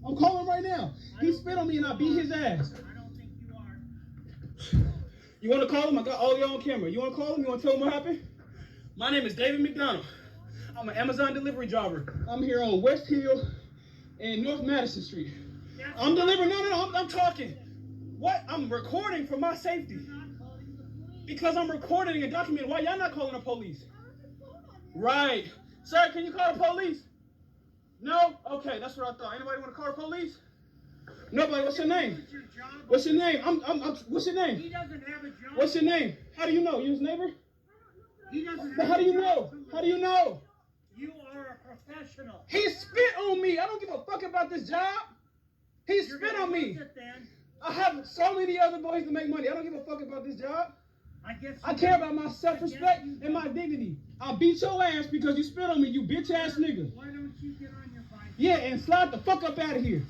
I'm calling him right now. He spit on me and I beat his ass. I don't think you are. You want to call him? I got all y'all on camera. You want to call him? You want to tell him what happened? My name is David McDonald. I'm an Amazon delivery driver. I'm here on West Hill and North Madison Street. I'm delivering. No. I'm talking. What? I'm recording for my safety. Because I'm recording and documenting. Why y'all not calling the police? Right. Sir, can you call the police? No? Okay, that's what I thought. Anybody want to call the police? Nobody. What's your name? What's your name? What's your name? He doesn't have a job. What's your name? How do you know? You his neighbor? He doesn't. But how do you know? How do you know? You are a professional. He spit on me. I don't give a fuck about this job. He You're spit gonna on me. lose it then. I have so many other boys to make money. I don't give a fuck about this job. I care about my self-respect and my dignity. I beat your ass because you spit on me, you bitch ass nigga. Why don't you get on your bike? Yeah, and slide the fuck up out of here.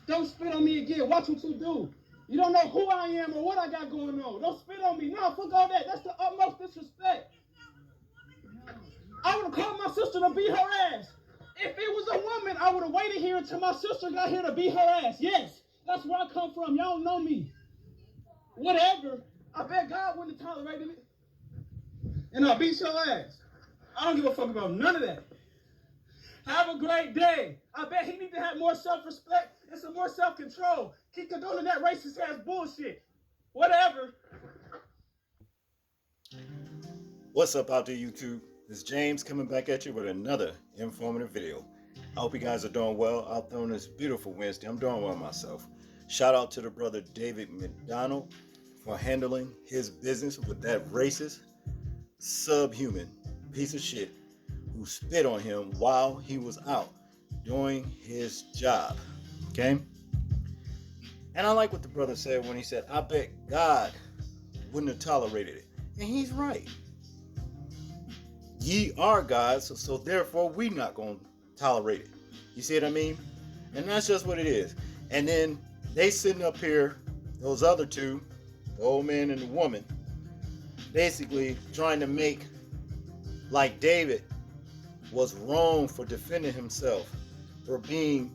Don't spit on me again. Watch what you do. You don't know who I am or what I got going on. Don't spit on me. No, fuck all that. That's the utmost disrespect. I would have called my sister to beat her ass. If it was a woman, I would have waited here until my sister got here to beat her ass. Yes, that's where I come from. Y'all don't know me. Whatever. I bet God wouldn't have tolerated it. And I'll beat your ass. I don't give a fuck about none of that. Have a great day. I bet he need to have more self-respect and some more self-control. Keep condoning that racist ass bullshit. Whatever. What's up out there, YouTube? This is James coming back at you with another informative video. I hope you guys are doing well out there on this beautiful Wednesday. I'm doing well myself. Shout out to the brother David McDonald for handling his business with that racist, subhuman piece of shit who spit on him while he was out doing his job. Okay? And I like what the brother said when he said, I bet God wouldn't have tolerated it. And he's right. Ye are gods, so therefore we not going to tolerate it. You see what I mean? And that's just what it is. And then they sitting up here, those other two, the old man and the woman, basically trying to make like David was wrong for defending himself, for being,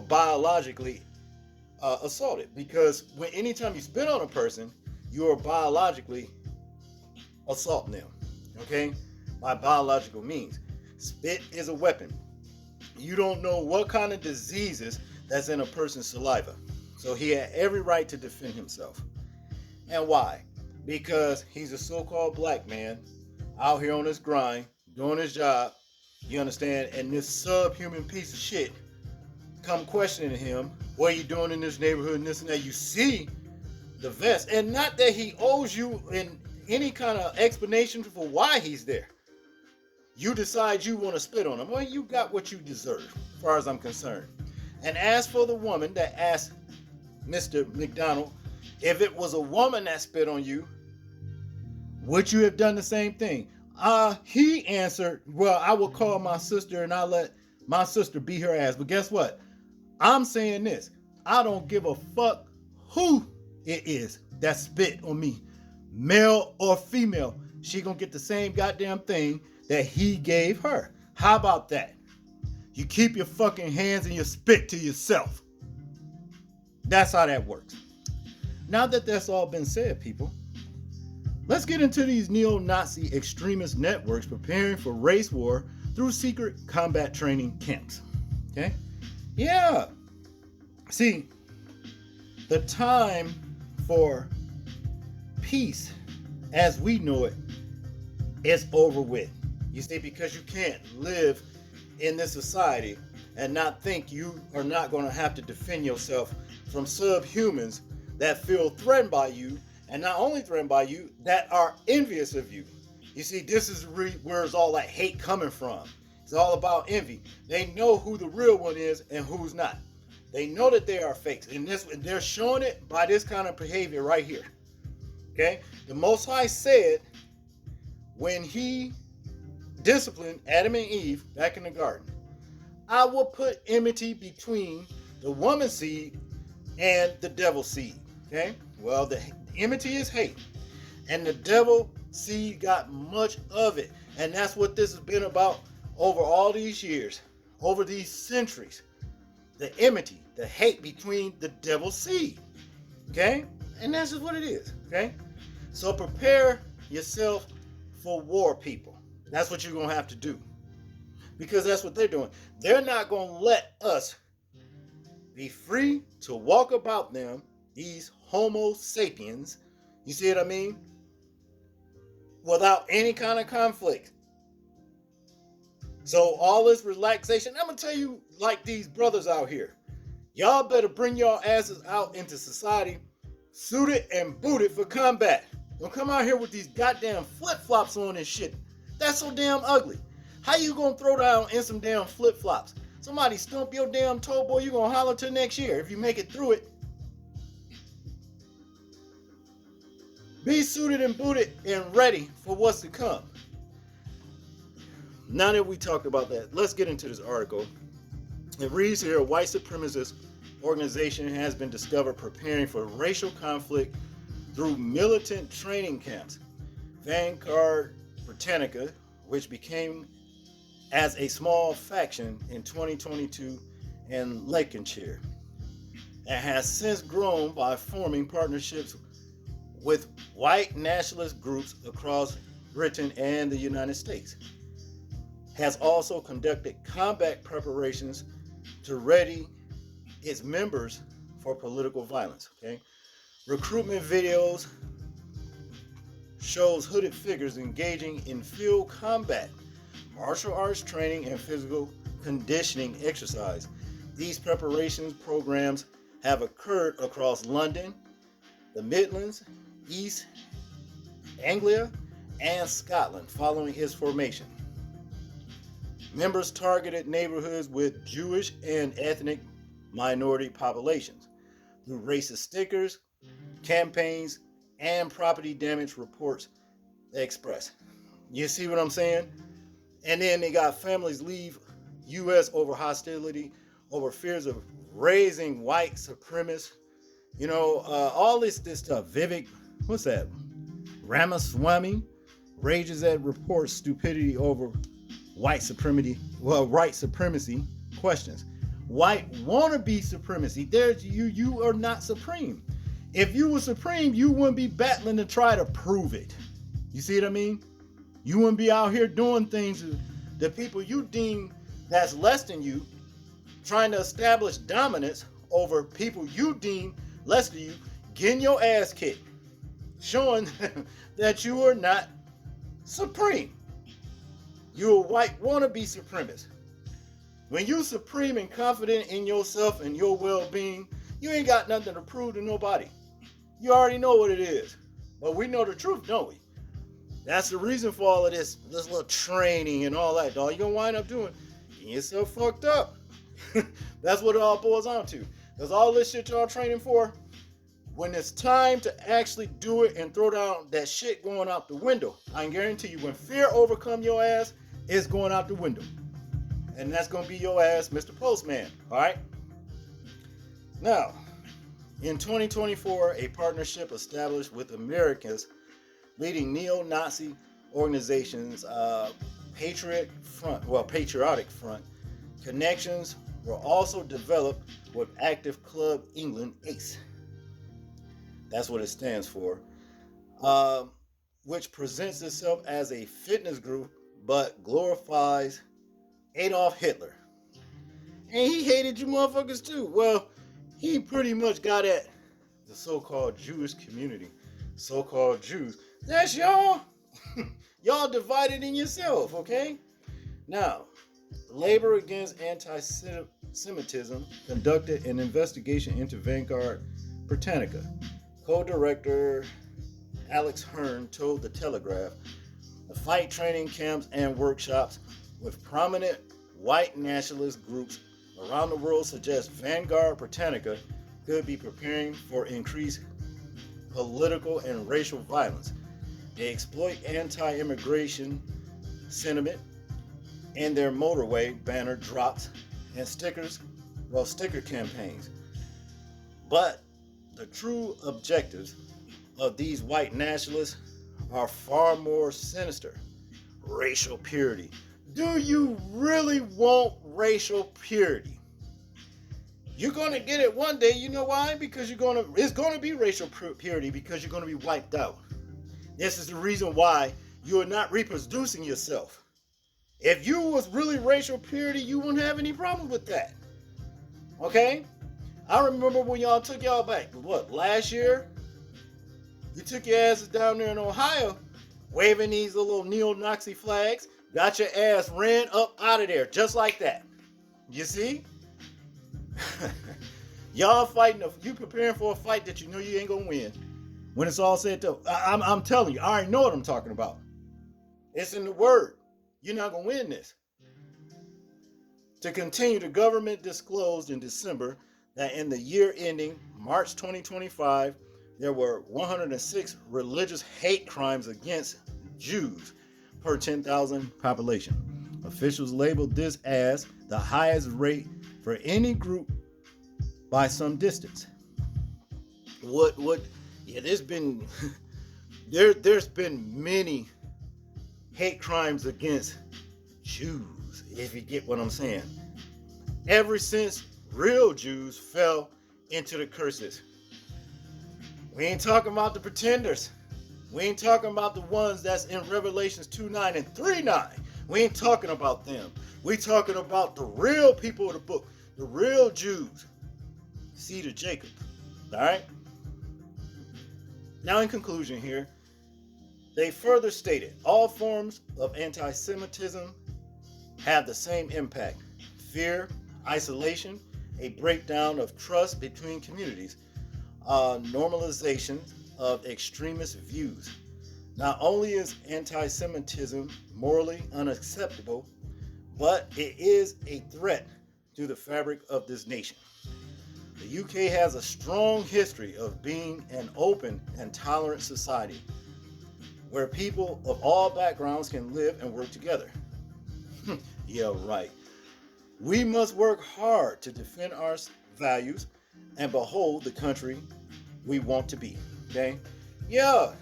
biologically assaulted. Because anytime you spit on a person, you are biologically assaulting them. Okay? By biological means. Spit is a weapon. You don't know what kind of diseases that's in a person's saliva. So he had every right to defend himself. And why? Because he's a so-called black man out here on his grind, doing his job, you understand? And this subhuman piece of shit come questioning him, what are you doing in this neighborhood and this and that. You see the vest. And not that he owes you in any kind of explanation for why he's there. You decide you want to spit on him. Well, you got what you deserve, as far as I'm concerned. And as for the woman that asked Mr. McDonald, if it was a woman that spit on you, would you have done the same thing? He answered, well, I will call my sister and I'll let my sister beat her ass. But guess what? I'm saying this. I don't give a fuck who it is that spit on me, male or female. She gonna get the same goddamn thing that he gave her. How about that? You keep your fucking hands and your spit to yourself. That's how that works. Now that that's all been said, people, let's get into these neo-Nazi extremist networks preparing for race war through secret combat training camps. Okay? Yeah. See, the time for peace as we know it is over with. You see, because you can't live in this society and not think you are not going to have to defend yourself from subhumans that feel threatened by you, and not only threatened by you, that are envious of you. You see, this is where is all that hate coming from. It's all about envy. They know who the real one is and who's not. They know that they are fakes, and they're showing it by this kind of behavior right here. Okay? The Most High said when he disciplined Adam and Eve back in the garden, I will put enmity between the woman's seed and the devil's seed. Okay? Well, the enmity is hate, and the devil seed got much of it, and that's what this has been about over all these years, over these centuries. the enmity, the hate between the devil's seed. Okay? And that's just what it is. Okay? So prepare yourself for war, people. That's what you're going to have to do. Because that's what they're doing. They're not going to let us be free to walk about them, these Homo sapiens, you see what I mean? Without any kind of conflict. So all this relaxation, I'm going to tell you like these brothers out here. Y'all better bring your asses out into society, suited and booted for combat. Don't come out here with these goddamn flip-flops on and shit. That's so damn ugly. How you gonna throw down in some damn flip-flops? Somebody stump your damn toe, boy, you gonna holler till next year if you make it through it. Be suited and booted and ready for what's to come. Now that we talked about that, let's get into this article. It reads here, a white supremacist organization has been discovered preparing for racial conflict through militant training camps. Vanguard Britannica, which became as a small faction in 2022 in Lincolnshire, and has since grown by forming partnerships with white nationalist groups across Britain and the United States, has also conducted combat preparations to ready its members for political violence. Okay? Recruitment videos shows hooded figures engaging in field combat, martial arts training, and physical conditioning exercise. These preparations programs have occurred across London, the Midlands, East Anglia, and Scotland following its formation. Members targeted neighborhoods with Jewish and ethnic minority populations through racist stickers, campaigns, and property damage reports express. You see what I'm saying? And then they got families leave U.S. over hostility, over fears of raising white supremacists. You know, all this stuff. Vivek, what's that? Ramaswamy rages at reports stupidity over white supremacy questions. White wannabe supremacy. There's you are not supreme. If you were supreme, you wouldn't be battling to try to prove it. You see what I mean? You wouldn't be out here doing things to the people you deem that's less than you, trying to establish dominance over people you deem less than you, getting your ass kicked, showing that you are not supreme. You're a white wannabe supremacist. When you supreme and confident in yourself and your well-being, you ain't got nothing to prove to nobody. You already know what it is. But we know the truth, don't we? That's the reason for all of this little training and all that, dog. You're going to wind up doing, getting yourself fucked up. That's what it all boils down to. Because all this shit y'all training for, when it's time to actually do it and throw down that shit going out the window, I can guarantee you when fear overcome your ass, it's going out the window. And that's going to be your ass, Mr. Postman. All right? Now, in 2024, a partnership established with America's leading neo-Nazi organizations, Patriotic Front, connections were also developed with Active Club England ACE. That's what it stands for, which presents itself as a fitness group but glorifies Adolf Hitler. And he hated you motherfuckers too. Well, he pretty much got at the so-called Jewish community. So-called Jews. That's y'all. Y'all divided in yourself, okay? Now, Labor Against Anti-Semitism conducted an investigation into Vanguard Britannica. Co-director Alex Hearn told The Telegraph the fight training camps and workshops with prominent white nationalist groups around the world suggest Vanguard Britannica could be preparing for increased political and racial violence. They exploit anti-immigration sentiment in their motorway banner drops and sticker campaigns. But the true objectives of these white nationalists are far more sinister. Racial purity. Do you really want racial purity? You're gonna get it one day. You know why? Because it's gonna be racial purity because you're gonna be wiped out. This is the reason why you are not reproducing yourself. If you was really racial purity, you wouldn't have any problem with that. Okay? I remember when y'all took y'all back, last year? You took your asses down there in Ohio, waving these little neo-Nazi flags, got your ass ran up out of there, just like that. You see? Y'all fighting, you preparing for a fight that you know you ain't gonna win. When it's all said to, I'm telling you, I already know what I'm talking about. It's in the word. You're not gonna win this. To continue, the government disclosed in December that in the year ending March 2025, there were 106 religious hate crimes against Jews per 10,000 population. Officials labeled this as the highest rate for any group by some distance. Yeah, there's been many hate crimes against Jews, if you get what I'm saying. Ever since real Jews fell into the curses. We ain't talking about the pretenders. We ain't talking about the ones that's in Revelations 2:9 and 3:9. We ain't talking about them. We talking about the real people of the book, the real Jews, seed of Jacob. All right? Now, in conclusion here, they further stated all forms of anti-Semitism have the same impact: fear, isolation, a breakdown of trust between communities, normalization of extremist views. Not only is anti-Semitism morally unacceptable, but it is a threat to the fabric of this nation. The UK has a strong history of being an open and tolerant society where people of all backgrounds can live and work together. Yeah, right. We must work hard to defend our values and behold the country we want to be. Okay? Yeah.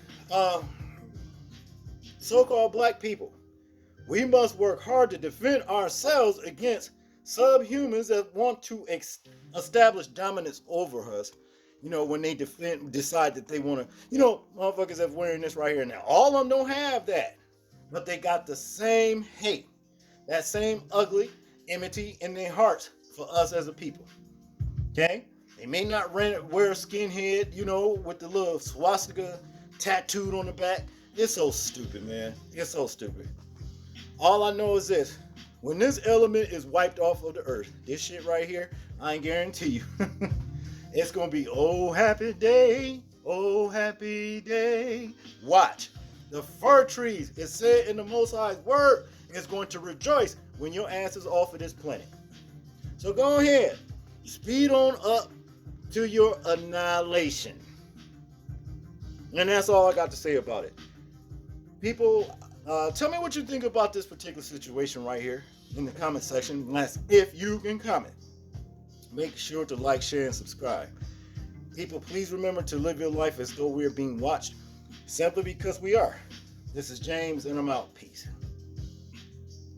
So-called black people, we must work hard to defend ourselves against subhumans that want to establish dominance over us. You know, when they decide that they want to, motherfuckers that's wearing this right here now. All of them don't have that, but they got the same hate, that same ugly enmity in their hearts for us as a people. Okay? They may not wear a skinhead, with the little swastika tattooed on the back. It's so stupid, man. It's so stupid. All I know is this. When this element is wiped off of the earth, this shit right here, I guarantee you, it's going to be, oh, happy day, oh, happy day. Watch. The fir trees, it said in the Most High's word, is going to rejoice when your ass is off of this planet. So go ahead. Speed on up to your annihilation. And that's all I got to say about it. People, tell me what you think about this particular situation right here in the comment section. That's if you can comment. Make sure to like, share, and subscribe. People, please remember to live your life as though we're being watched, simply because we are. This is James, and I'm out. Peace.